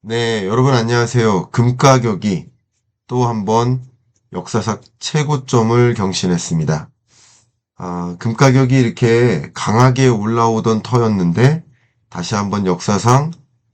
네, 여러분 안녕하세요. 금가격이 또 한번 역사상 최고점을 경신했습니다. 금가격이 이렇게 강하게 올라오던 터였는데 다시 한번 역사상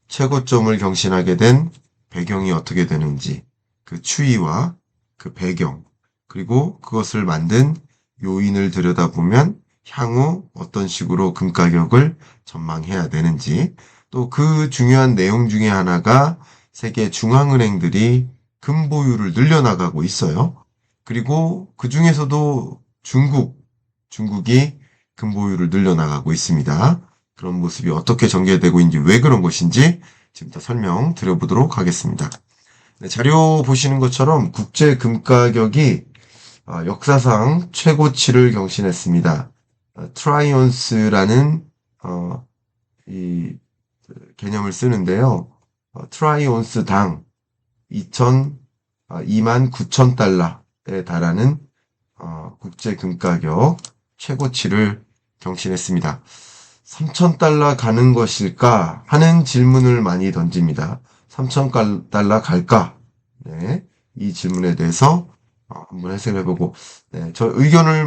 최고점을 경신하게 된 배경이 어떻게 되는지, 그 추이와 그 배경, 그리고 그것을 만든 요인을 들여다보면 향후 어떤 식으로 금가격을 전망해야 되는지, 또 그 중요한 내용 중에 하나가 세계 중앙은행들이 금 보유를 늘려나가고 있어요. 그리고 그 중에서도 중국이 금 보유를 늘려나가고 있습니다. 그런 모습이 어떻게 전개되고 있는지, 왜 그런 것인지 지금부터 설명 드려보도록 하겠습니다. 네, 자료 보시는 것처럼 국제 금 가격이 역사상 최고치를 경신했습니다. 트라이온스라는 이 개념을 쓰는데요. 트라이온스당 29,000달러에 달하는 국제 금 가격 최고치를 경신했습니다. 3,000달러 가는 것일까 하는 질문을 많이 던집니다. 3,000달러 갈까? 네, 이 질문에 대해서 한번 해석을 해보고, 네, 저 의견을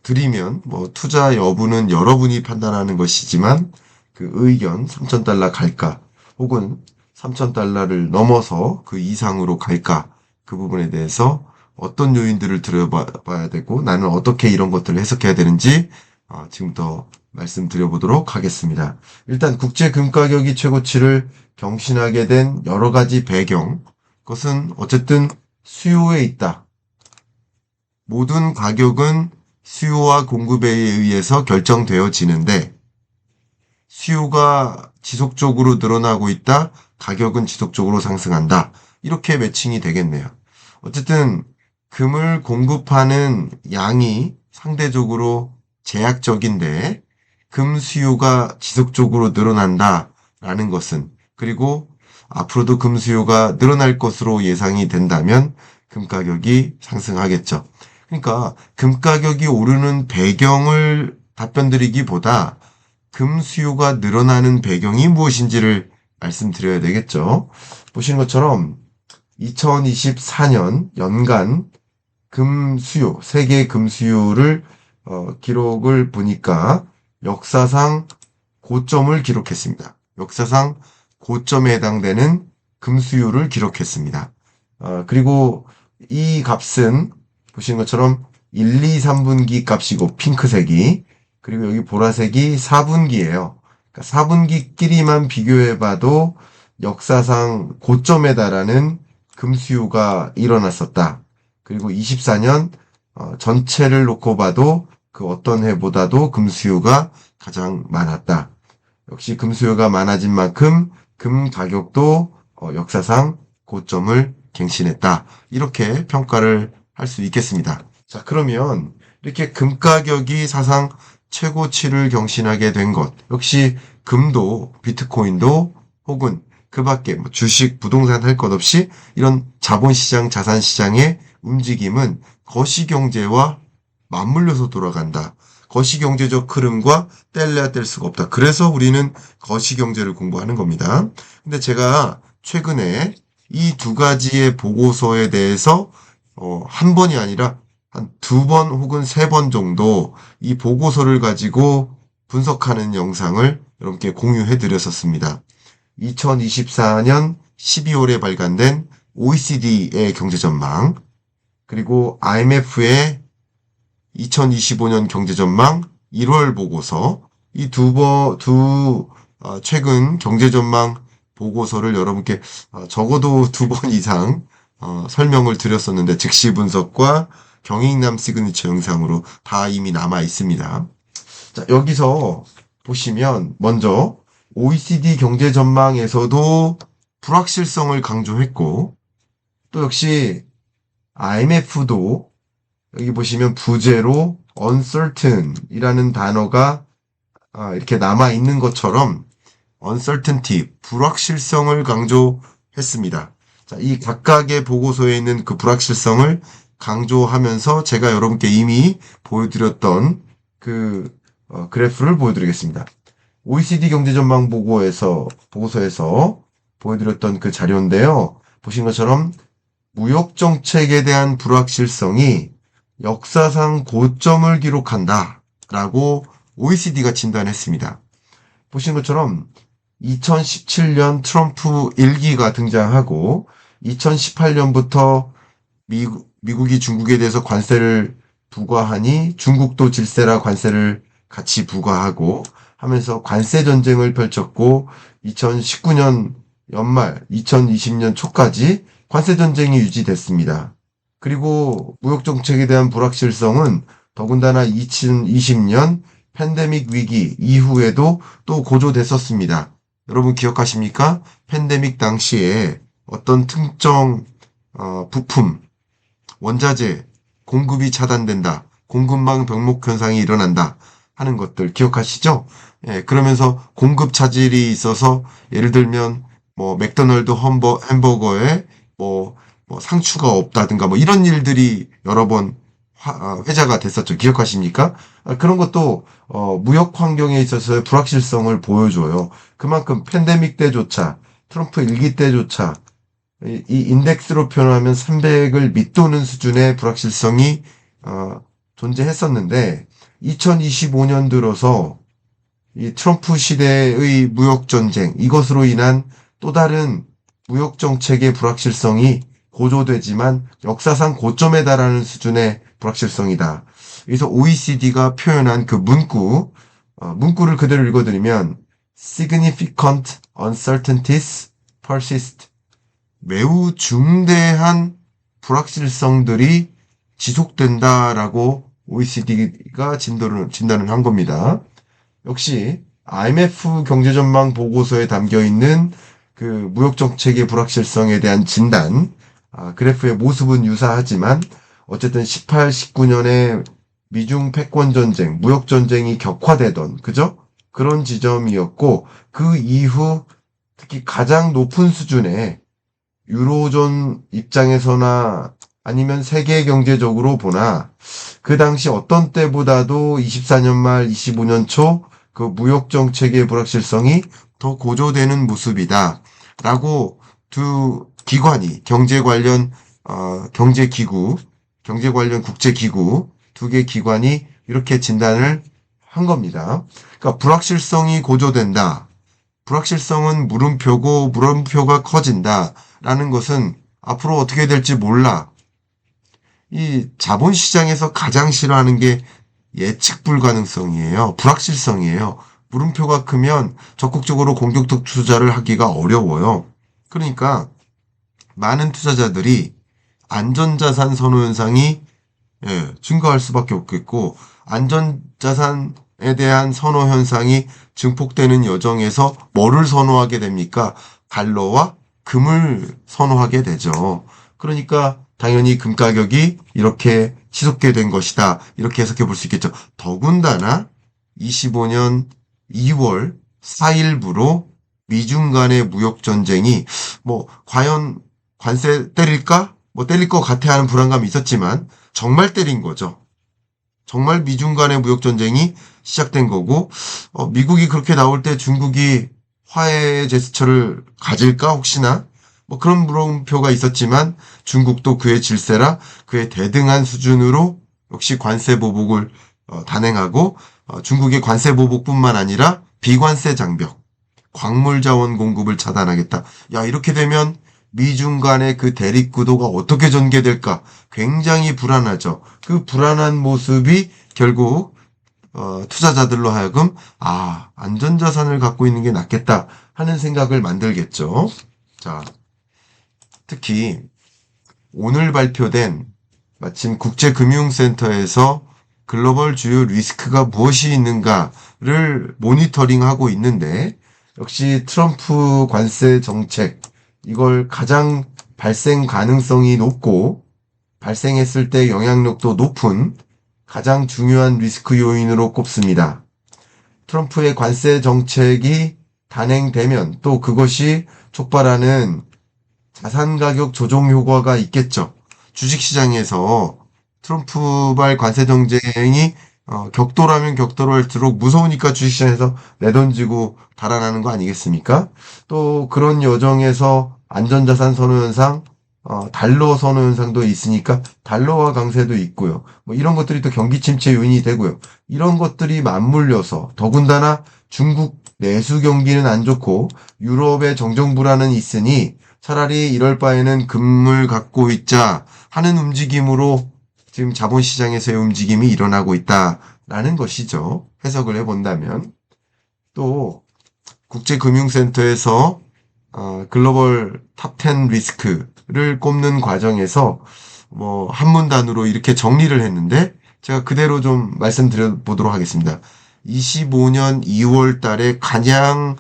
드리면, 투자 여부는 여러분이 판단하는 것이지만, 그 의견, 3,000달러 갈까? 혹은 3,000달러를 넘어서 그 이상으로 갈까? 그 부분에 대해서 어떤 요인들을 들여봐야 되고, 나는 어떻게 이런 것들을 해석해야 되는지, 지금부터 말씀드려보도록 하겠습니다. 일단 국제 금 가격이 최고치를 경신하게 된 여러 가지 배경, 그것은 어쨌든 수요에 있다. 모든 가격은 수요와 공급에 의해서 결정되어지는데, 수요가 지속적으로 늘어나고 있다, 가격은 지속적으로 상승한다. 이렇게 매칭이 되겠네요. 어쨌든 금을 공급하는 양이 상대적으로 제약적인데 금 수요가 지속적으로 늘어난다라는 것은, 그리고 앞으로도 금 수요가 늘어날 것으로 예상이 된다면 금 가격이 상승하겠죠. 그러니까 금 가격이 오르는 배경을 답변드리기보다 금 수요가 늘어나는 배경이 무엇인지를 말씀드려야 되겠죠. 보시는 것처럼 2024년 연간 금 수요, 세계 금 수요를 기록을 보니까 역사상 고점을 기록했습니다. 역사상 고점에 해당되는 금 수요를 기록했습니다. 그리고 이 값은 보시는 것처럼 1, 2, 3분기 값이고, 핑크색이, 그리고 여기 보라색이 4분기예요. 그러니까 4분기끼리만 비교해봐도 역사상 고점에 달하는 금 수요가 일어났었다. 그리고 24년 전체를 놓고 봐도 그 어떤 해보다도 금 수요가 가장 많았다. 역시 금 수요가 많아진 만큼 금 가격도 역사상 고점을 갱신했다. 이렇게 평가를 할 수 있겠습니다. 자, 그러면 이렇게 금 가격이 사상 최고치를 경신하게 된 것, 역시 금도, 비트코인도, 혹은 그 밖에 주식, 부동산 할 것 없이 이런 자본시장, 자산시장의 움직임은 거시경제와 맞물려서 돌아간다. 거시경제적 흐름과 뗄래야 뗄 수가 없다. 그래서 우리는 거시경제를 공부하는 겁니다. 근데 제가 최근에 이 두 가지의 보고서에 대해서 한 번이 아니라 한 두 번 혹은 세 번 정도 이 보고서를 가지고 분석하는 영상을 여러분께 공유해 드렸었습니다. 2024년 12월에 발간된 OECD의 경제전망, 그리고 IMF의 2025년 경제전망 1월 보고서, 이 최근 경제전망 보고서를 여러분께 적어도 두 번 이상 설명을 드렸었는데, 즉시 분석과 경익남 시그니처 영상으로 다 이미 남아 있습니다. 자, 여기서 보시면 먼저 OECD 경제 전망에서도 불확실성을 강조했고, 또 역시 IMF도 여기 보시면 부제로 uncertain 이라는 단어가 이렇게 남아 있는 것처럼 uncertainty, 불확실성을 강조했습니다. 자, 이 각각의 보고서에 있는 그 불확실성을 강조하면서 제가 여러분께 이미 보여드렸던 그 그래프를 보여드리겠습니다. OECD 경제전망 보고서에서 보여드렸던 그 자료인데요. 보신 것처럼 무역 정책에 대한 불확실성이 역사상 고점을 기록한다라고 OECD가 진단했습니다. 보신 것처럼 2017년 트럼프 1기가 등장하고 2018년부터 미국이 중국에 대해서 관세를 부과하니 중국도 질세라 관세를 같이 부과하고 하면서 관세 전쟁을 펼쳤고 2019년 연말 2020년 초까지 관세 전쟁이 유지됐습니다. 그리고 무역 정책에 대한 불확실성은 더군다나 2020년 팬데믹 위기 이후에도 또 고조됐었습니다. 여러분 기억하십니까? 팬데믹 당시에 어떤 특정 부품, 원자재 공급이 차단된다. 공급망 병목 현상이 일어난다. 하는 것들 기억하시죠? 예, 그러면서 공급 차질이 있어서 예를 들면 뭐 맥도날드 햄버거에 뭐 상추가 없다든가 뭐 이런 일들이 여러 번 회자가 됐었죠. 기억하십니까? 그런 것도 무역 환경에 있어서의 불확실성을 보여줘요. 그만큼 팬데믹 때조차 트럼프 일기 때조차 이 인덱스로 표현하면 300을 밑도는 수준의 불확실성이 존재했었는데 2025년 들어서 이 트럼프 시대의 무역 전쟁 이것으로 인한 또 다른 무역 정책의 불확실성이 고조되지만 역사상 고점에 달하는 수준의 불확실성이다. 그래서 OECD가 표현한 그 문구를 그대로 읽어드리면 significant uncertainties persist. 매우 중대한 불확실성들이 지속된다라고 OECD가 진단을 한 겁니다. 역시 IMF 경제전망 보고서에 담겨 있는 그 무역 정책의 불확실성에 대한 진단, 그래프의 모습은 유사하지만 어쨌든 18, 19년에 미중 패권 전쟁, 무역 전쟁이 격화되던 그죠? 그런 지점이었고 그 이후 특히 가장 높은 수준의 유로존 입장에서나 아니면 세계 경제적으로 보나 그 당시 어떤 때보다도 24년 말 25년 초 그 무역 정책의 불확실성이 더 고조되는 모습이다. 라고 두 기관이 경제 관련 경제기구, 경제 관련 국제기구 두 개 기관이 이렇게 진단을 한 겁니다. 그러니까 불확실성이 고조된다. 불확실성은 물음표고 물음표가 커진다. 라는 것은 앞으로 어떻게 될지 몰라. 이 자본시장에서 가장 싫어하는 게 예측 불가능성이에요. 불확실성이에요. 물음표가 크면 적극적으로 공격적 투자를 하기가 어려워요. 그러니까 많은 투자자들이 안전자산 선호 현상이 증가할 수밖에 없겠고 안전자산에 대한 선호 현상이 증폭되는 여정에서 뭐를 선호하게 됩니까? 달러와 금을 선호하게 되죠. 그러니까 당연히 금 가격이 이렇게 치솟게 된 것이다. 이렇게 해석해 볼 수 있겠죠. 더군다나 25년 2월 4일부로 미중 간의 무역 전쟁이 뭐 과연 관세 때릴까? 뭐 때릴 것 같아 하는 불안감이 있었지만 정말 때린 거죠. 정말 미중 간의 무역 전쟁이 시작된 거고 미국이 그렇게 나올 때 중국이 화해 제스처를 가질까 혹시나 뭐 그런 물음표가 있었지만 중국도 그의 질세라 그의 대등한 수준으로 역시 관세 보복을 단행하고 중국의 관세 보복뿐만 아니라 비관세 장벽, 광물 자원 공급을 차단하겠다. 야, 이렇게 되면 미중 간의 그 대립 구도가 어떻게 전개될까? 굉장히 불안하죠. 그 불안한 모습이 결국 투자자들로 하여금 안전자산을 갖고 있는 게 낫겠다 하는 생각을 만들겠죠. 자, 특히 오늘 발표된 마침 국제금융센터에서 글로벌 주요 리스크가 무엇이 있는가를 모니터링하고 있는데 역시 트럼프 관세 정책 이걸 가장 발생 가능성이 높고 발생했을 때 영향력도 높은 가장 중요한 리스크 요인으로 꼽습니다. 트럼프의 관세 정책이 단행되면 또 그것이 촉발하는 자산 가격 조정 효과가 있겠죠. 주식시장에서 트럼프발 관세 정쟁이 격돌하면 격돌할수록 무서우니까 주식시장에서 내던지고 달아나는 거 아니겠습니까? 또 그런 여정에서 안전자산 선호 현상, 달러 선호 현상도 있으니까 달러화 강세도 있고요. 뭐 이런 것들이 또 경기 침체 요인이 되고요. 이런 것들이 맞물려서 더군다나 중국 내수 경기는 안 좋고 유럽의 정정 불안은 있으니 차라리 이럴 바에는 금을 갖고 있자 하는 움직임으로 지금 자본시장에서의 움직임이 일어나고 있다라는 것이죠. 해석을 해본다면. 또 국제금융센터에서 글로벌 탑10 리스크를 꼽는 과정에서 뭐 한문단으로 이렇게 정리를 했는데 제가 그대로 좀 말씀드려 보도록 하겠습니다. 25년 2월 달에 가장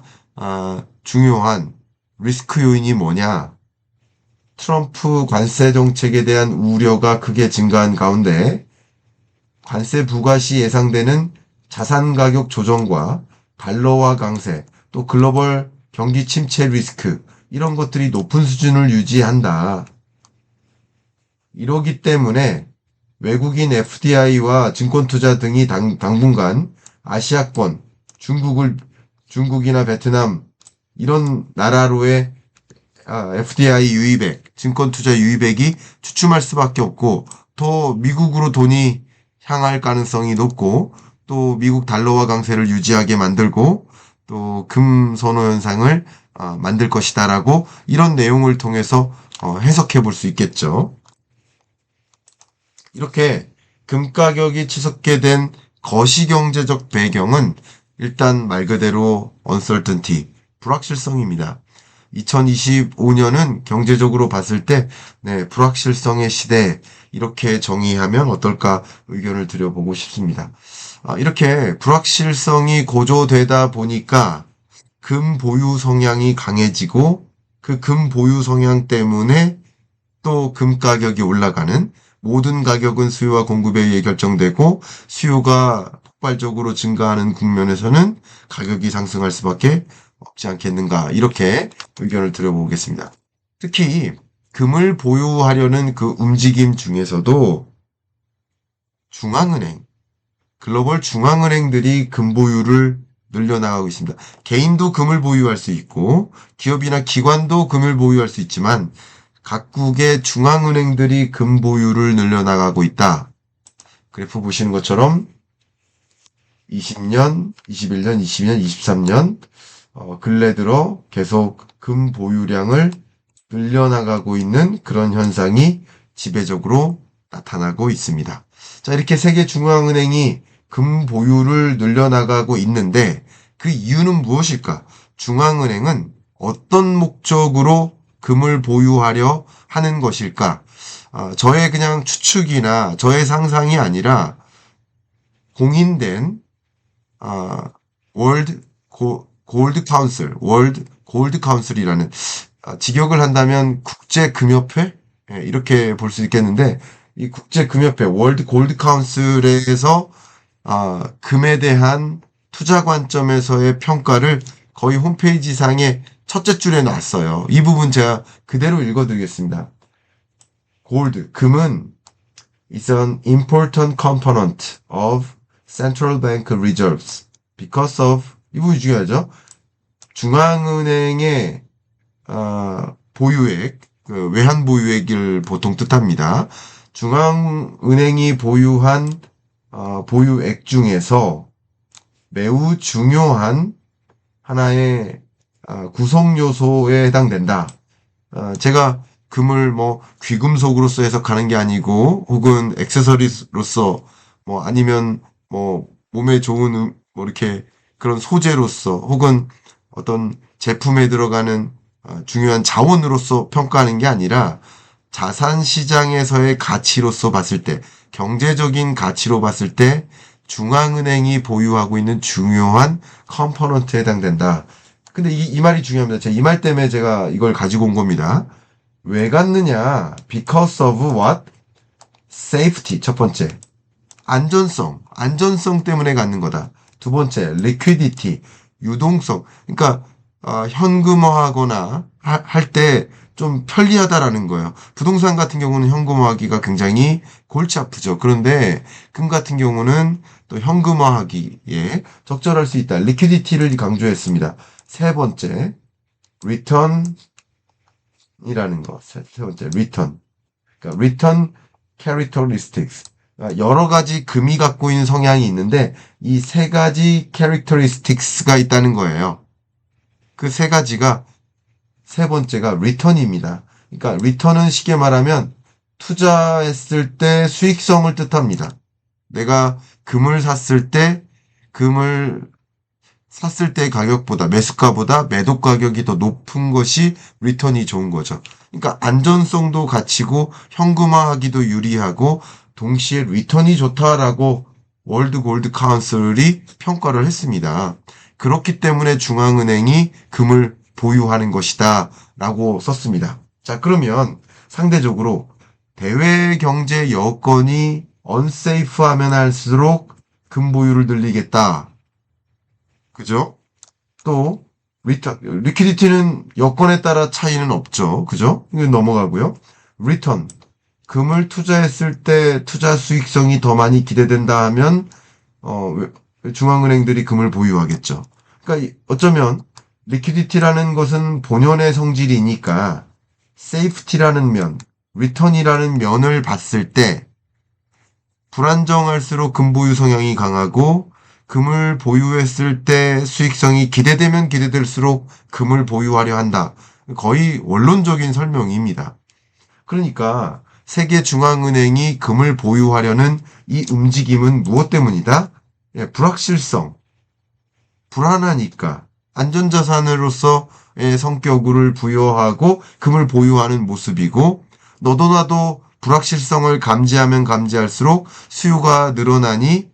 중요한 리스크 요인이 뭐냐? 트럼프 관세 정책에 대한 우려가 크게 증가한 가운데 관세 부과 시 예상되는 자산 가격 조정과 달러화 강세, 또 글로벌 경기 침체 리스크 이런 것들이 높은 수준을 유지한다. 이러기 때문에 외국인 FDI와 증권투자 등이 당분간 아시아권, 중국이나 베트남 이런 나라로의 FDI 유입액, 증권투자 유입액이 주춤할 수밖에 없고 더 미국으로 돈이 향할 가능성이 높고 또 미국 달러화 강세를 유지하게 만들고 또 금 선호 현상을 만들 것이다라고 이런 내용을 통해서 해석해 볼 수 있겠죠. 이렇게 금 가격이 치솟게 된 거시경제적 배경은 일단 말 그대로 uncertainty, 불확실성입니다. 2025년은 경제적으로 봤을 때 불확실성의 시대 이렇게 정의하면 어떨까 의견을 드려보고 싶습니다. 이렇게 불확실성이 고조되다 보니까 금 보유 성향이 강해지고 그 금 보유 성향 때문에 또 금 가격이 올라가는 모든 가격은 수요와 공급에 의해 결정되고 수요가 폭발적으로 증가하는 국면에서는 가격이 상승할 수밖에 없지 않겠는가 이렇게 의견을 드려보겠습니다. 특히 금을 보유하려는 그 움직임 중에서도 중앙은행, 글로벌 중앙은행들이 금 보유를 늘려나가고 있습니다. 개인도 금을 보유할 수 있고 기업이나 기관도 금을 보유할 수 있지만 각국의 중앙은행들이 금 보유를 늘려나가고 있다. 그래프 보시는 것처럼 20년, 21년, 22년, 23년 근래 들어 계속 금 보유량을 늘려나가고 있는 그런 현상이 지배적으로 나타나고 있습니다. 자, 이렇게 세계 중앙은행이 금 보유를 늘려나가고 있는데 그 이유는 무엇일까? 중앙은행은 어떤 목적으로 금을 보유하려 하는 것일까? 저의 그냥 추측이나 저의 상상이 아니라 공인된 월드 골드 카운슬이라는 직역을 한다면 국제금협회 이렇게 볼 수 있겠는데 이 국제금협회 월드 골드 카운슬에서 금에 대한 투자 관점에서의 평가를 거의 홈페이지 상에 첫째 줄에 놨어요. 이 부분 제가 그대로 읽어드리겠습니다. 골드, 금은 is an important component of central bank reserves because of 이 부분이 중요하죠. 중앙은행의 보유액, 그 외환 보유액을 보통 뜻합니다. 중앙은행이 보유한 보유액 중에서 매우 중요한 하나의 구성 요소에 해당된다. 제가 금을 뭐 귀금속으로서 해석하는 게 아니고 혹은 액세서리로서 뭐 아니면 뭐 몸에 좋은 뭐 이렇게 그런 소재로서 혹은 어떤 제품에 들어가는 중요한 자원으로서 평가하는 게 아니라 자산 시장에서의 가치로서 봤을 때 경제적인 가치로 봤을 때 중앙은행이 보유하고 있는 중요한 컴포넌트에 해당된다. 근데 이 말이 중요합니다. 이 말 때문에 제가 이걸 가지고 온 겁니다. 왜 갖느냐? Because of what? Safety. 첫 번째. 안전성 때문에 갖는 거다. 두 번째, liquidity. 유동성. 그러니까 현금화하거나 할 때 좀 편리하다라는 거예요. 부동산 같은 경우는 현금화하기가 굉장히 골치 아프죠. 그런데 금 같은 경우는 또 현금화하기에 적절할 수 있다. 리퀴디티를 강조했습니다. 세 번째, return이라는 거. 세 번째, return. 그러니까 return characteristics. 그러니까 여러 가지 금이 갖고 있는 성향이 있는데 이 세 가지 characteristics가 있다는 거예요. 그 세 가지가 세 번째가 return입니다. 그러니까 return은 쉽게 말하면 투자했을 때 수익성을 뜻합니다. 내가 금을 샀을 때 금을 샀을 때 가격보다 매수가보다 매도 가격이 더 높은 것이 리턴이 좋은 거죠. 그러니까 안전성도 갖추고 현금화하기도 유리하고 동시에 리턴이 좋다라고 월드 골드 카운슬이 평가를 했습니다. 그렇기 때문에 중앙은행이 금을 보유하는 것이다 라고 썼습니다. 자, 그러면 상대적으로 대외 경제 여건이 unsafe 하면 할수록 금 보유를 늘리겠다. 그죠? 또 리퀴디티는 여건에 따라 차이는 없죠. 그죠? 이건 넘어가고요. 리턴 금을 투자했을 때 투자 수익성이 더 많이 기대된다 하면 중앙은행들이 금을 보유하겠죠. 그러니까 어쩌면 리퀴디티라는 것은 본연의 성질이니까 세이프티라는 면, 리턴이라는 면을 봤을 때 불안정할수록 금 보유 성향이 강하고 금을 보유했을 때 수익성이 기대되면 기대될수록 금을 보유하려 한다. 거의 원론적인 설명입니다. 그러니까 세계 중앙은행이 금을 보유하려는 이 움직임은 무엇 때문이다? 불확실성, 불안하니까 안전자산으로서의 성격을 부여하고 금을 보유하는 모습이고 너도 나도 불확실성을 감지하면 감지할수록 수요가 늘어나니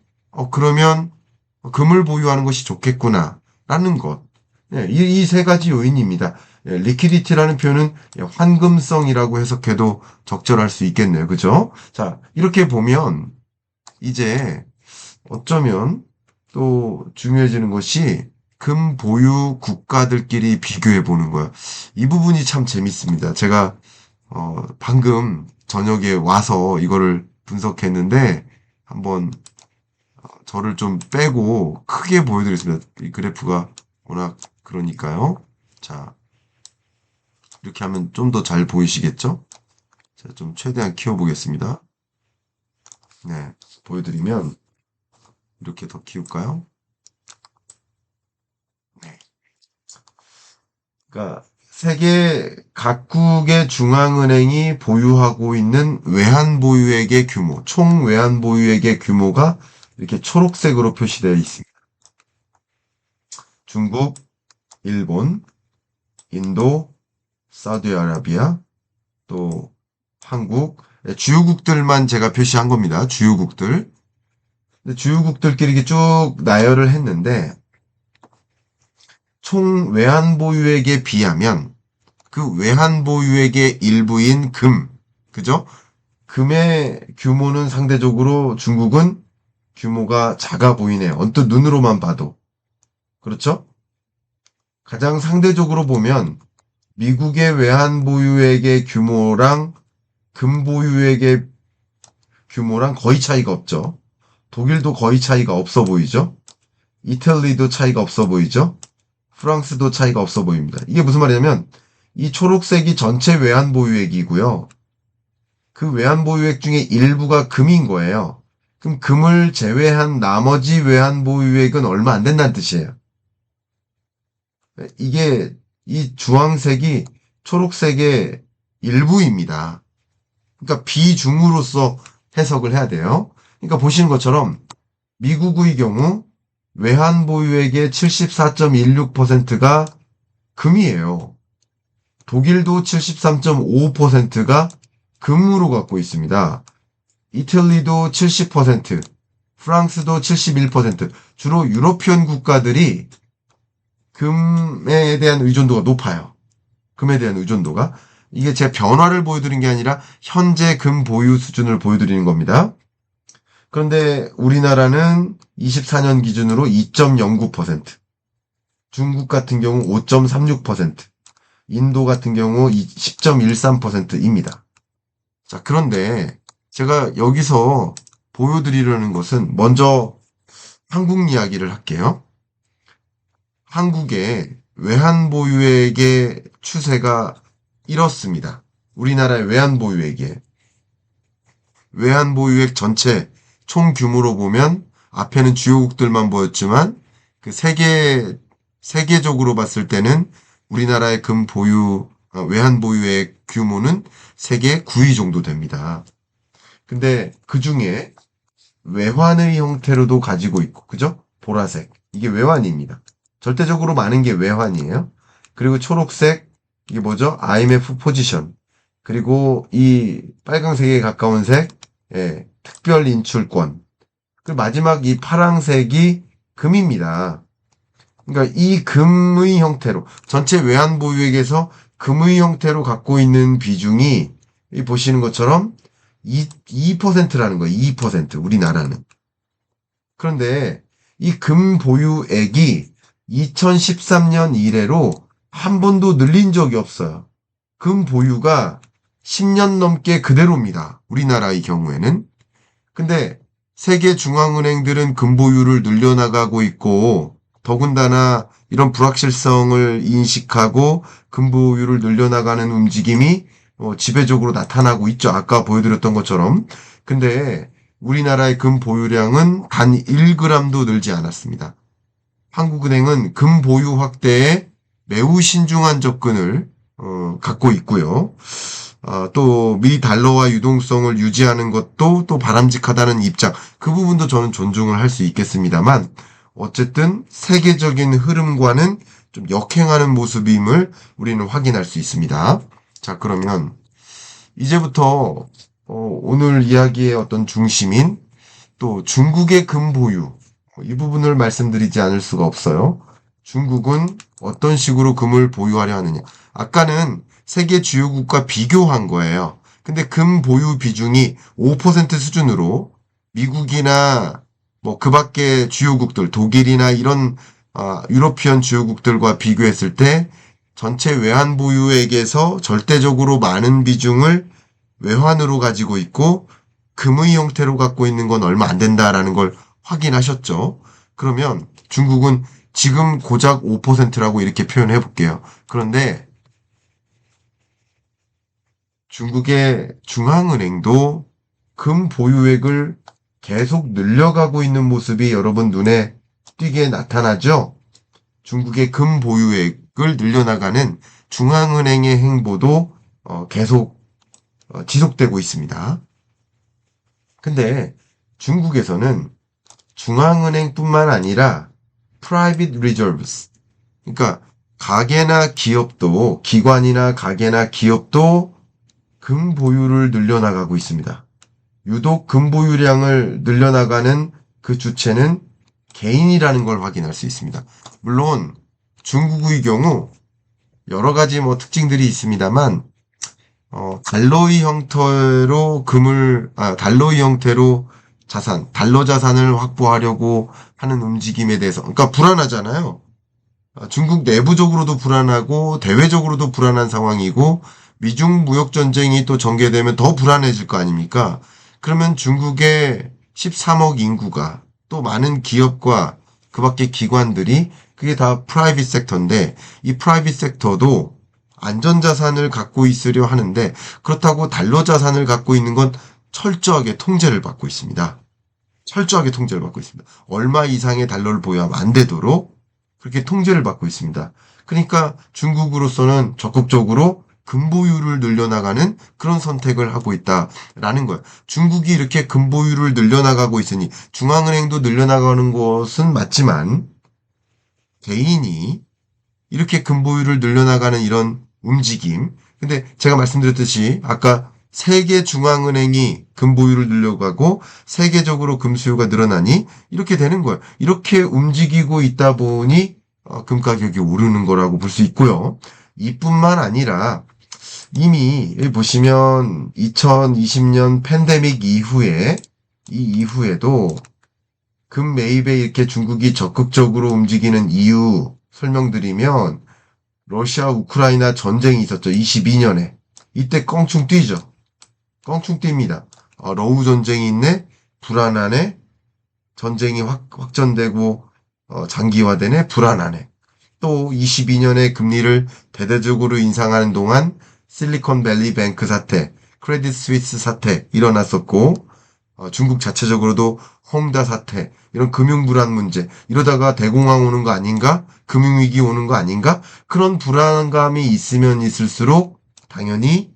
그러면 금을 보유하는 것이 좋겠구나 라는 것. 이 세 가지 요인입니다. 리퀴디티라는 표현은 환금성이라고 해석해도 적절할 수 있겠네요. 그죠? 자, 이렇게 보면 이제 어쩌면 또 중요해지는 것이 금 보유 국가들끼리 비교해 보는 거예요. 이 부분이 참 재밌습니다. 제가 방금 저녁에 와서 이거를 분석했는데 한번 저를 좀 빼고 크게 보여드리겠습니다. 이 그래프가 워낙 그러니까요. 자, 이렇게 하면 좀 더 잘 보이시겠죠? 제가 좀 최대한 키워보겠습니다. 네, 보여드리면 이렇게 더 키울까요? 네. 그러니까 세계 각국의 중앙은행이 보유하고 있는 외환 보유액의 규모, 총 외환 보유액의 규모가 이렇게 초록색으로 표시되어 있습니다. 중국, 일본, 인도, 사우디아라비아, 또 한국, 주요국들만 제가 표시한 겁니다. 주요국들. 주요국들끼리 이렇게 쭉 나열을 했는데 총 외환 보유액에 비하면 그 외환 보유액의 일부인 금, 그죠? 금의 규모는 상대적으로 중국은 규모가 작아 보이네요. 언뜻 눈으로만 봐도. 그렇죠? 가장 상대적으로 보면 미국의 외환 보유액의 규모랑 금 보유액의 규모랑 거의 차이가 없죠. 독일도 거의 차이가 없어 보이죠. 이탈리도 차이가 없어 보이죠. 프랑스도 차이가 없어 보입니다. 이게 무슨 말이냐면 이 초록색이 전체 외환 보유액이고요. 그 외환 보유액 중에 일부가 금인 거예요. 그럼 금을 제외한 나머지 외환 보유액은 얼마 안 된다는 뜻이에요. 이게 이 주황색이 초록색의 일부입니다. 그러니까 비중으로서 해석을 해야 돼요. 그러니까 보시는 것처럼 미국의 경우 외환 보유액의 74.16%가 금이에요. 독일도 73.55%가 금으로 갖고 있습니다. 이탈리도 70%, 프랑스도 71%, 주로 유로피언 국가들이 금에 대한 의존도가 높아요. 금에 대한 의존도가. 이게 제가 변화를 보여드린 게 아니라 현재 금 보유 수준을 보여드리는 겁니다. 그런데 우리나라는 24년 기준으로 2.09%, 중국 같은 경우 5.36%, 인도 같은 경우 10.13%입니다. 자, 그런데 제가 여기서 보여드리려는 것은 먼저 한국 이야기를 할게요. 한국의 외환보유액의 추세가 이렇습니다. 우리나라의 외환보유액 전체 총 규모로 보면 앞에는 주요국들만 보였지만 그 세계적으로 봤을 때는 우리나라의 외환보유액 규모는 세계 9위 정도 됩니다. 근데 그 중에 외환의 형태로도 가지고 있고, 그죠? 보라색. 이게 외환입니다. 절대적으로 많은 게 외환이에요. 그리고 초록색, 이게 뭐죠? IMF 포지션. 그리고 이 빨강색에 가까운 색, 예, 특별 인출권. 그리고 마지막 이 파랑색이 금입니다. 그러니까 이 금의 형태로, 전체 외환 보유액에서 금의 형태로 갖고 있는 비중이, 이 보시는 것처럼 2%라는 거예요. 2%, 우리나라는. 그런데 이 금 보유액이 2013년 이래로 한 번도 늘린 적이 없어요. 금 보유가 10년 넘게 그대로입니다. 우리나라의 경우에는. 근데 세계 중앙은행들은 금 보유를 늘려나가고 있고, 더군다나 이런 불확실성을 인식하고 금 보유를 늘려나가는 움직임이 지배적으로 나타나고 있죠. 아까 보여드렸던 것처럼. 근데 우리나라의 금 보유량은 단 1g도 늘지 않았습니다. 한국은행은 금 보유 확대에 매우 신중한 접근을 갖고 있고요. 또 미 달러와 유동성을 유지하는 것도 또 바람직하다는 입장. 그 부분도 저는 존중을 할 수 있겠습니다만 어쨌든 세계적인 흐름과는 좀 역행하는 모습임을 우리는 확인할 수 있습니다. 자, 그러면 이제부터 오늘 이야기의 어떤 중심인 또 중국의 금 보유, 이 부분을 말씀드리지 않을 수가 없어요. 중국은 어떤 식으로 금을 보유하려 하느냐. 아까는 세계 주요국과 비교한 거예요. 근데 금 보유 비중이 5% 수준으로 미국이나 뭐 그 밖의 주요국들, 독일이나 이런 유러피언 주요국들과 비교했을 때 전체 외환 보유액에서 절대적으로 많은 비중을 외환으로 가지고 있고 금의 형태로 갖고 있는 건 얼마 안 된다라는 걸 확인하셨죠? 그러면 중국은 지금 고작 5%라고 이렇게 표현해 볼게요. 그런데 중국의 중앙은행도 금 보유액을 계속 늘려가고 있는 모습이 여러분 눈에 띄게 나타나죠? 중국의 금 보유액을 늘려나가는 중앙은행의 행보도 계속 지속되고 있습니다. 근데 중국에서는 중앙은행뿐만 아니라 private reserves, 그러니까 가계나 기업도, 기관이나 가계나 기업도 금 보유를 늘려나가고 있습니다. 유독 금 보유량을 늘려나가는 그 주체는 개인이라는 걸 확인할 수 있습니다. 물론 중국의 경우 여러 가지 뭐 특징들이 있습니다만 달러의 형태로 달러의 형태로 달러 자산을 확보하려고 하는 움직임에 대해서, 그러니까 불안하잖아요. 중국 내부적으로도 불안하고 대외적으로도 불안한 상황이고 미중 무역 전쟁이 또 전개되면 더 불안해질 거 아닙니까? 그러면 중국의 13억 인구가 또 많은 기업과 그 밖의 기관들이 그게 다 프라이빗 섹터인데 이 프라이빗 섹터도 안전자산을 갖고 있으려 하는데 그렇다고 달러 자산을 갖고 있는 건 철저하게 통제를 받고 있습니다. 철저하게 통제를 받고 있습니다. 얼마 이상의 달러를 보유하면 안 되도록 그렇게 통제를 받고 있습니다. 그러니까 중국으로서는 적극적으로 금 보유를 늘려나가는 그런 선택을 하고 있다라는 거예요. 중국이 이렇게 금 보유를 늘려나가고 있으니 중앙은행도 늘려나가는 것은 맞지만 개인이 이렇게 금 보유를 늘려나가는 이런 움직임. 근데 제가 말씀드렸듯이 아까 세계 중앙은행이 금 보유를 늘려가고 세계적으로 금 수요가 늘어나니 이렇게 되는 거예요. 이렇게 움직이고 있다 보니 금 가격이 오르는 거라고 볼 수 있고요. 이뿐만 아니라 이미 여기 보시면 2020년 팬데믹 이후에도 금 매입에 이렇게 중국이 적극적으로 움직이는 이유 설명드리면 러시아 우크라이나 전쟁이 있었죠. 22년에. 이때 껑충 뛰죠. 껑충 뜁니다. 러우 전쟁이 있네. 불안하네. 전쟁이 확전되고 장기화되네. 불안하네. 또 22년에 금리를 대대적으로 인상하는 동안 실리콘밸리 뱅크 사태, 크레딧 스위스 사태 일어났었고 중국 자체적으로도 홍다 사태, 이런 금융불안 문제, 이러다가 대공황 오는 거 아닌가? 금융위기 오는 거 아닌가? 그런 불안감이 있으면 있을수록 당연히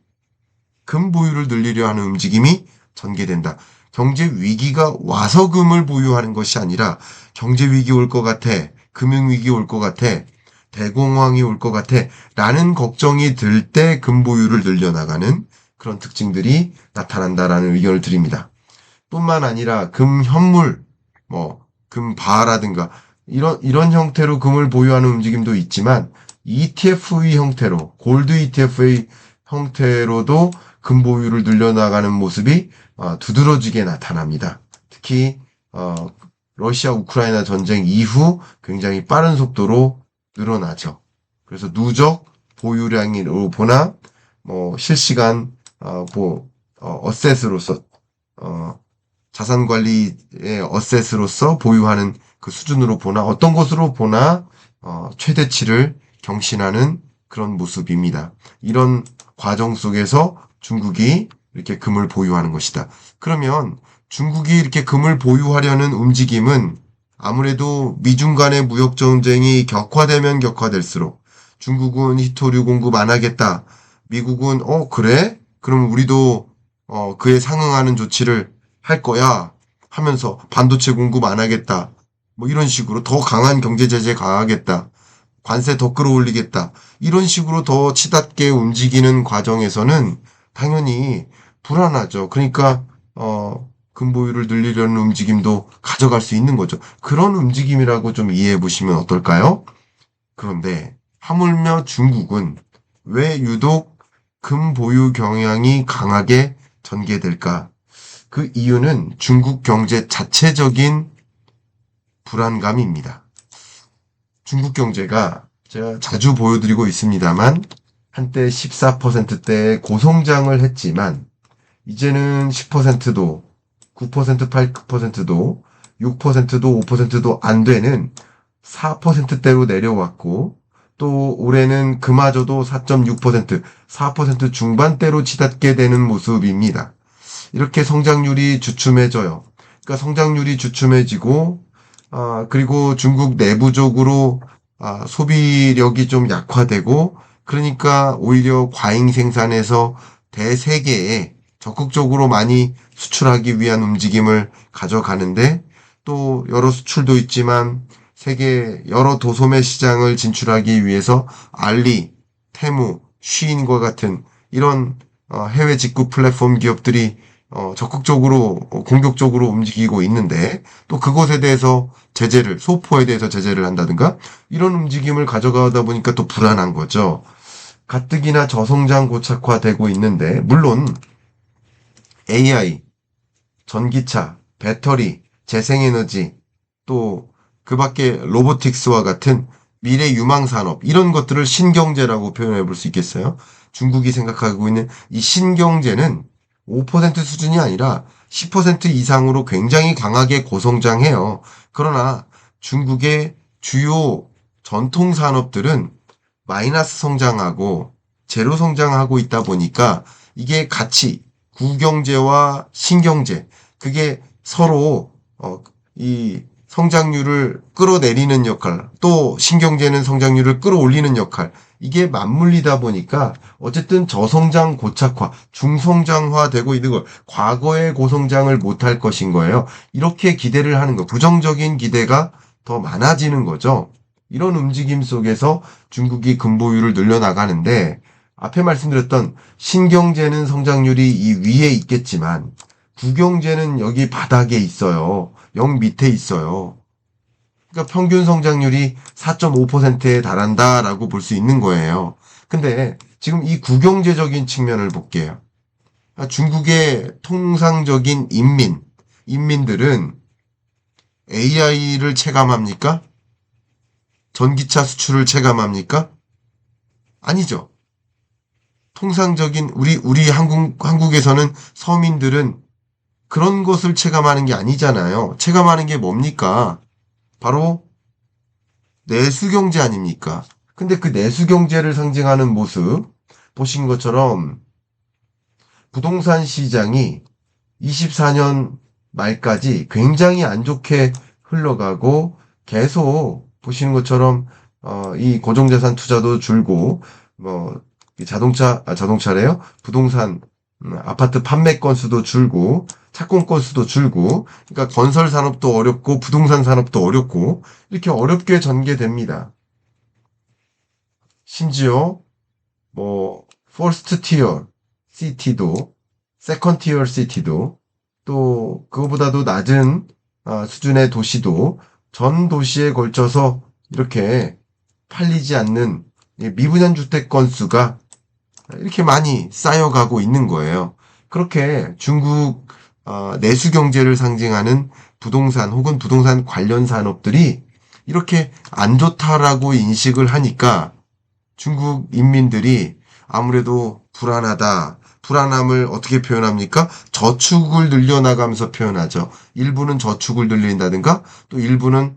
금 보유를 늘리려 하는 움직임이 전개된다. 경제 위기가 와서 금을 보유하는 것이 아니라 경제 위기 올 것 같아, 금융 위기 올 것 같아, 대공황이 올 것 같아 라는 걱정이 들 때 금 보유를 늘려나가는 그런 특징들이 나타난다라는 의견을 드립니다. 뿐만 아니라 금 현물, 금 바라든가 이런 형태로 금을 보유하는 움직임도 있지만 ETF의 형태로, 골드 ETF의 형태로도 금 보유를 늘려나가는 모습이 두드러지게 나타납니다. 특히 러시아 우크라이나 전쟁 이후 굉장히 빠른 속도로 늘어나죠. 그래서 누적 보유량으로 보나 실시간 어셋으로서 자산관리의 어셋으로서 보유하는 그 수준으로 보나 어떤 것으로 보나 최대치를 경신하는 그런 모습입니다. 이런 과정 속에서 중국이 이렇게 금을 보유하는 것이다. 그러면 중국이 이렇게 금을 보유하려는 움직임은 아무래도 미중 간의 무역 전쟁이 격화되면 격화될수록 중국은 히토류 공급 안 하겠다. 미국은 그래? 그럼 우리도 그에 상응하는 조치를 할 거야 하면서 반도체 공급 안 하겠다. 이런 식으로 더 강한 경제 제재 가하겠다. 관세 더 끌어올리겠다. 이런 식으로 더 치닫게 움직이는 과정에서는 당연히 불안하죠. 그러니까 금 보유를 늘리려는 움직임도 가져갈 수 있는 거죠. 그런 움직임이라고 좀 이해해 보시면 어떨까요? 그런데 하물며 중국은 왜 유독 금 보유 경향이 강하게 전개될까? 그 이유는 중국 경제 자체적인 불안감입니다. 중국 경제가 제가 자주 보여드리고 있습니다만 한때 14%대의 고성장을 했지만 이제는 10%도 9% 8%도 6%도 5%도 안 되는 4%대로 내려왔고 또 올해는 그마저도 4.6%, 4% 중반대로 치닫게 되는 모습입니다. 이렇게 성장률이 주춤해져요. 그러니까 성장률이 주춤해지고 그리고 중국 내부적으로 소비력이 좀 약화되고 그러니까 오히려 과잉 생산에서 대세계에 적극적으로 많이 수출하기 위한 움직임을 가져가는데 또 여러 수출도 있지만 세계 여러 도소매 시장을 진출하기 위해서 알리, 테무, 쉬인과 같은 이런 해외 직구 플랫폼 기업들이 적극적으로 공격적으로 움직이고 있는데 또 그것에 대해서 소포에 대해서 제재를 한다든가 이런 움직임을 가져가다 보니까 또 불안한 거죠. 가뜩이나 저성장 고착화되고 있는데 물론 AI, 전기차, 배터리, 재생에너지 또 그 밖에 로보틱스와 같은 미래 유망 산업 이런 것들을 신경제라고 표현해 볼 수 있겠어요. 중국이 생각하고 있는 이 신경제는 5% 수준이 아니라 10% 이상으로 굉장히 강하게 고성장해요. 그러나 중국의 주요 전통 산업들은 마이너스 성장하고 제로 성장하고 있다 보니까 이게 같이 구경제와 신경제 그게 서로 이 성장률을 끌어내리는 역할, 또 신경제는 성장률을 끌어올리는 역할, 이게 맞물리다 보니까 어쨌든 저성장 고착화, 중성장화 되고 있는 걸 과거의 고성장을 못할 것인 거예요. 이렇게 기대를 하는 거, 부정적인 기대가 더 많아지는 거죠. 이런 움직임 속에서 중국이 금보유를 늘려나가는데 앞에 말씀드렸던 신경제는 성장률이 이 위에 있겠지만 구경제는 여기 바닥에 있어요. 0 밑에 있어요. 그러니까 평균 성장률이 4.5%에 달한다라고 볼 수 있는 거예요. 근데 지금 이 구경제적인 측면을 볼게요. 중국의 통상적인 인민들은 AI를 체감합니까? 전기차 수출을 체감합니까? 아니죠. 통상적인 우리 한국에서는 서민들은 그런 것을 체감하는 게 아니잖아요. 체감하는 게 뭡니까? 바로 내수경제 아닙니까? 근데 그 내수경제를 상징하는 모습, 보신 것처럼 부동산 시장이 24년 말까지 굉장히 안 좋게 흘러가고 계속 보시는 것처럼 이 고정자산 투자도 줄고 뭐 자동차래요. 부동산 아파트 판매 건수도 줄고 착공 건수도 줄고 그러니까 건설 산업도 어렵고 부동산 산업도 어렵고 이렇게 어렵게 전개됩니다. 심지어 뭐 퍼스트 티어 시티도 세컨 티어 시티도 또 그거보다도 낮은 수준의 도시도 전 도시에 걸쳐서 이렇게 팔리지 않는 미분양 주택 건수가 이렇게 많이 쌓여가고 있는 거예요. 그렇게 중국 내수 경제를 상징하는 부동산 혹은 부동산 관련 산업들이 이렇게 안 좋다라고 인식을 하니까 중국 인민들이 아무래도 불안하다. 불안함을 어떻게 표현합니까? 저축을 늘려나가면서 표현하죠. 일부는 저축을 늘린다든가 또 일부는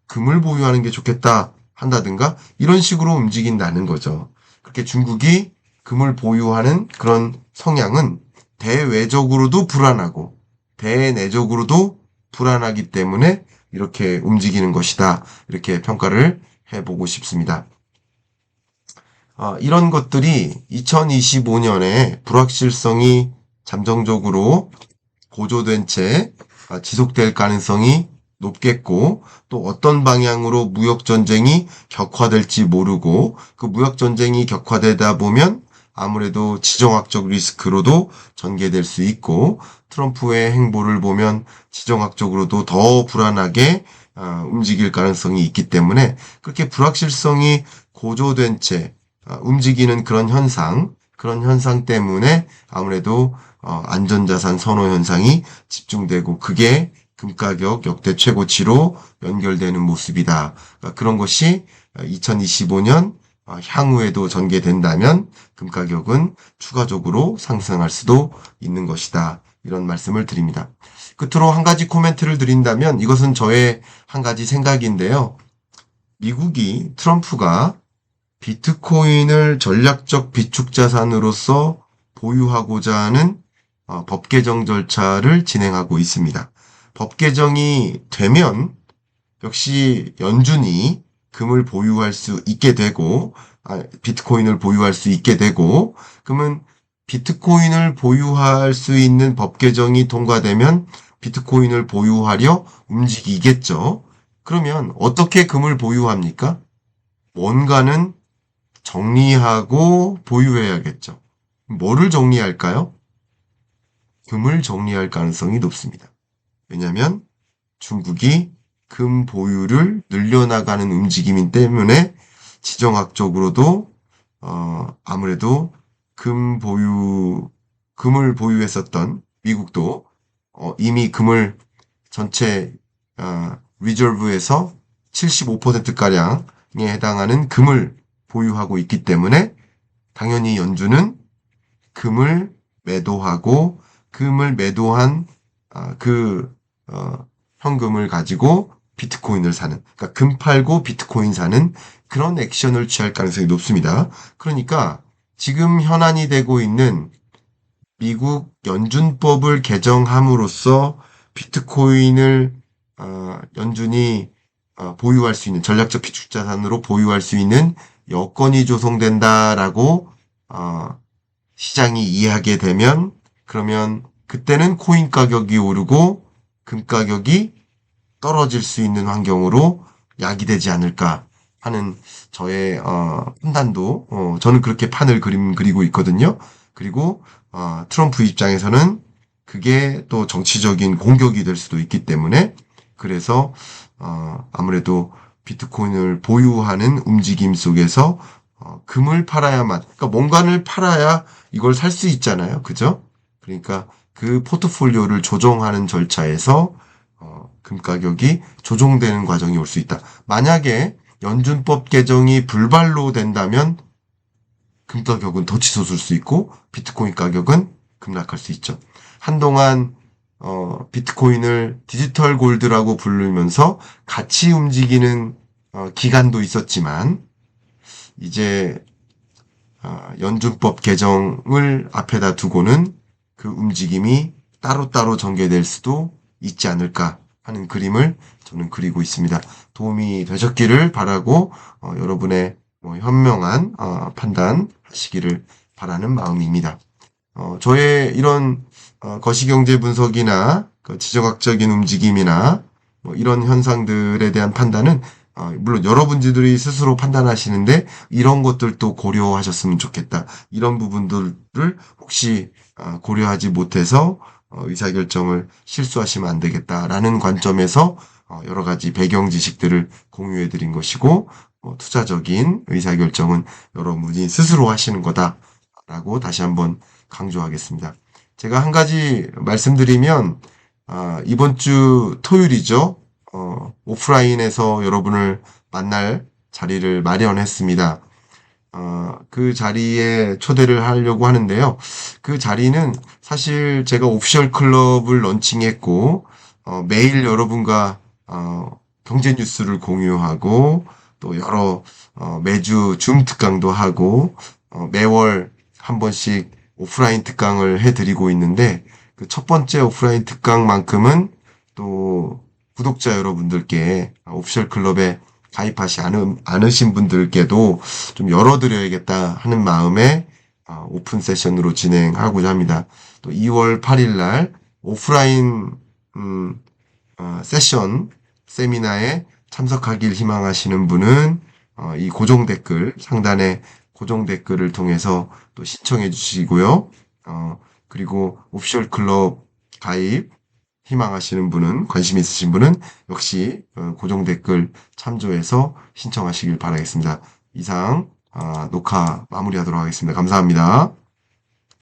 금을 보유하는 게 좋겠다 한다든가 이런 식으로 움직인다는 거죠. 그렇게 중국이 금을 보유하는 그런 성향은 대외적으로도 불안하고 대내적으로도 불안하기 때문에 이렇게 움직이는 것이다. 이렇게 평가를 해보고 싶습니다. 이런 것들이 2025년에 불확실성이 잠정적으로 고조된 채 지속될 가능성이 높겠고 또 어떤 방향으로 무역전쟁이 격화될지 모르고 그 무역전쟁이 격화되다 보면 아무래도 지정학적 리스크로도 전개될 수 있고 트럼프의 행보를 보면 지정학적으로도 더 불안하게 움직일 가능성이 있기 때문에 그렇게 불확실성이 고조된 채 움직이는 그런 현상 때문에 아무래도 안전자산 선호 현상이 집중되고 그게 금가격 역대 최고치로 연결되는 모습이다. 그러니까 그런 것이 2025년 향후에도 전개된다면 금가격은 추가적으로 상승할 수도 있는 것이다. 이런 말씀을 드립니다. 끝으로 한 가지 코멘트를 드린다면 이것은 저의 한 가지 생각인데요. 미국이 트럼프가 비트코인을 전략적 비축자산으로서 보유하고자 하는 법 개정 절차를 진행하고 있습니다. 법 개정이 되면 역시 연준이 금을 보유할 수 있게 되고 비트코인을 보유할 수 있게 되고 그러면 비트코인을 보유할 수 있는 법 개정이 통과되면 비트코인을 보유하려 움직이겠죠. 그러면 어떻게 금을 보유합니까? 뭔가는 정리하고 보유해야겠죠. 뭐를 정리할까요? 금을 정리할 가능성이 높습니다. 왜냐하면 중국이 금 보유를 늘려나가는 움직임 때문에 지정학적으로도 아무래도 금을 보유했었던 미국도 이미 금을 전체 리저브에서 75%가량에 해당하는 금을 보유하고 있기 때문에 당연히 연준은 금을 매도하고 금을 매도한 현금을 가지고 비트코인을 사는 그러니까 금 팔고 비트코인 사는 그런 액션을 취할 가능성이 높습니다. 그러니까 지금 현안이 되고 있는 미국 연준법을 개정함으로써 비트코인을 연준이 보유할 수 있는 전략적 비축자산으로 보유할 수 있는 여건이 조성된다라고 시장이 이해하게 되면 그러면 그때는 코인 가격이 오르고 금 가격이 떨어질 수 있는 환경으로 야기되지 않을까 하는 저의 판단도 저는 그렇게 판을 그리고 있거든요. 그리고 트럼프 입장에서는 그게 또 정치적인 공격이 될 수도 있기 때문에 그래서 아무래도 비트코인을 보유하는 움직임 속에서 금을 팔아야만 그러니까 뭔가를 팔아야 이걸 살 수 있잖아요. 그죠? 그러니까 그 포트폴리오를 조정하는 절차에서 금 가격이 조정되는 과정이 올 수 있다. 만약에 연준법 개정이 불발로 된다면 금 가격은 더 치솟을 수 있고 비트코인 가격은 급락할 수 있죠. 한동안 비트코인을 디지털 골드라고 부르면서 같이 움직이는 기간도 있었지만 이제 연준법 개정을 앞에다 두고는 그 움직임이 따로따로 전개될 수도 있지 않을까 하는 그림을 저는 그리고 있습니다. 도움이 되셨기를 바라고 여러분의 현명한 판단 하시기를 바라는 마음입니다. 저의 이런 거시경제 분석이나 그 지정학적인 움직임이나 이런 현상들에 대한 판단은 물론 여러분들이 스스로 판단하시는데 이런 것들도 고려하셨으면 좋겠다. 이런 부분들을 혹시 고려하지 못해서 의사결정을 실수하시면 안 되겠다라는 관점에서 여러 가지 배경 지식들을 공유해 드린 것이고 투자적인 의사결정은 여러분이 스스로 하시는 거다라고 다시 한번 강조하겠습니다. 제가 한 가지 말씀드리면 이번 주 토요일이죠. 오프라인에서 여러분을 만날 자리를 마련했습니다. 그 자리에 초대를 하려고 하는데요. 그 자리는 사실 제가 오피셜 클럽을 런칭했고, 매일 여러분과, 경제 뉴스를 공유하고, 또 매주 줌 특강도 하고, 매월 한 번씩 오프라인 특강을 해드리고 있는데, 그 첫 번째 오프라인 특강만큼은 또 구독자 여러분들께 오피셜 클럽에 가입하지 않으신 분들께도 좀 열어드려야겠다 하는 마음에 오픈 세션으로 진행하고자 합니다. 또 2월 8일 날 오프라인 세션 세미나에 참석하길 희망하시는 분은 이 고정 댓글 상단에 고정 댓글을 통해서 또 신청해 주시고요. 그리고 오피셜 클럽 가입 희망하시는 분은 관심 있으신 분은 역시 고정 댓글 참조해서 신청하시길 바라겠습니다. 이상 녹화 마무리하도록 하겠습니다. 감사합니다.